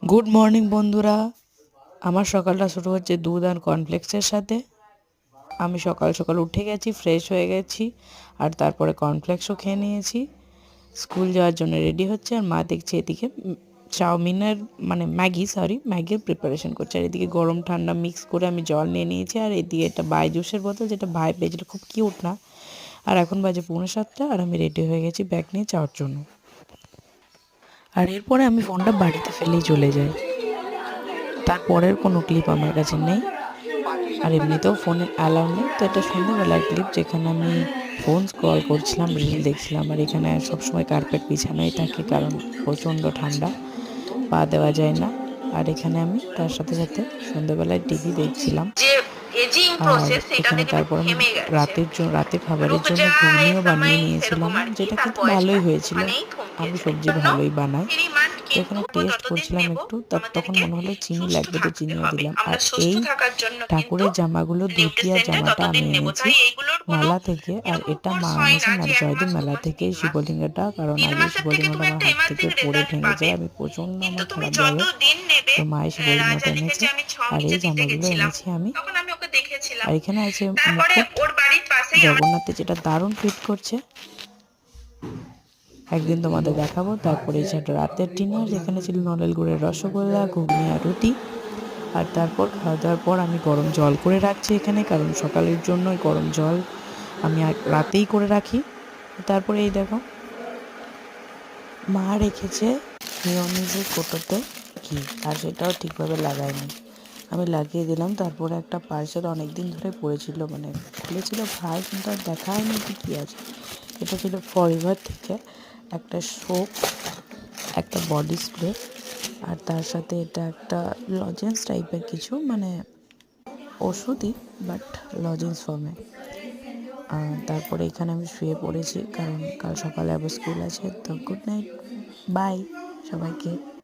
Good morning বন্ধুরা। আমার সকালটা শুরু হচ্ছে দুধ আর কর্নফ্লেক্সের সাথে। আমি সকাল সকাল উঠে গেছি, ফ্রেশ হয়ে গেছি, আর তারপরে কর্নফ্লেক্সও খেয়ে নিয়েছি। স্কুল যাওয়ার জন্য রেডি হচ্ছে, আর মা দেখছি এদিকে চাউমিনের ম্যাগির প্রিপারেশন করছে। আর এদিকে গরম ঠান্ডা মিক্স করে আমি জল নিয়ে নিয়েছি, আর এদিকে একটা বাইজুসের বোতল, যেটা ভাই পেয়েছিল, খুব কিউট না। আর এখন বাজে 6:45, আর আমি রেডি হয়ে গেছি ব্যাগ নিয়ে যাওয়ার জন্য। আর এরপরে আমি ফোনটা বাড়িতে ফেলেই চলে যাই। তারপরের কোনো ক্লিপ আমার কাছে নেই, আর এমনিতেও ফোনে অ্যালাউ নেই। তো এটা সন্ধ্যাবেলার ক্লিপ, যেখানে আমি ফোন স্ক্রল করছিলাম, রিল দেখছিলাম। আর এখানে সবসময় কার্পেট বিছানোই থাকে, কারণ প্রচণ্ড ঠান্ডা, পা দেওয়া যায় না। আর এখানে আমি তার সাথে সাথে সন্ধ্যাবেলায় টিভি দেখছিলাম। আর এখানে তারপর আমি রাতের খাবারের জন্য ঘুগনিও বানিয়ে নিয়েছিলাম, যেটা খেতে ভালোই হয়েছিল। আমি সবজি ভালোই বানাই। তো এখানে টেস্ট করছিলাম একটু, তখন মনে হলো চিনি লাগবে, তো চিনিও দিলাম। আর এই ঠাকুরের জামাগুলো, ধুতি আর জামাটা আমি এনেছি মেলা থেকে, আর এটা মা এনেছে জয়দেব মেলা থেকে শিবলিঙ্গটা, কারণ আগে শিবলিঙ্গটা আমার হাত থেকে পড়ে ভেঙে যায়, আমি প্রচণ্ড আমার খারাপ লাগে। তো মায়ের শিবলিঙ্গটা এনেছে, আর এই জামাগুলো এনেছি আমি। আর এখানে আছে মুকুট জগন্নাথের, যেটা দারুণ ফিট করছে, একদিন তোমাদের দেখাবো। তারপরে সেটা রাতের ডিনার, যেখানে ছিল নলেন গুড়ের রসগোল্লা, ঘুগনি আর রুটি। আর তারপর খাওয়া দাওয়ার পর আমি গরম জল করে রাখছি এখানে, কারণ সকালের জন্য গরম জল আমি রাতেই করে রাখি। তারপরে এই দেখো, মা রেখেছে মেয়োনিজের কোটোতে ঘি, আর সেটাও ঠিকভাবে লাগায়নি, আমি লাগিয়ে দিলাম। তারপরে একটা পার্সেল অনেক দিন ধরে পড়েছিল, মানে খুলেছিল ভাই, কিন্তু আর দেখা হয়নি কী আছে। এটা ছিল ফরএভার থেকে একটা সোপ, একটা বডি স্প্রে, আর তার সাথে এটা একটা লজেন্স টাইপের কিছু, মানে ওষুধই, বাট লজেন্স ফর্মে। তারপরে এখানে আমি শুয়ে পড়েছি, কারণ কাল সকালে আবার স্কুল আছে। তো গুড নাইট, বাই সবাইকে।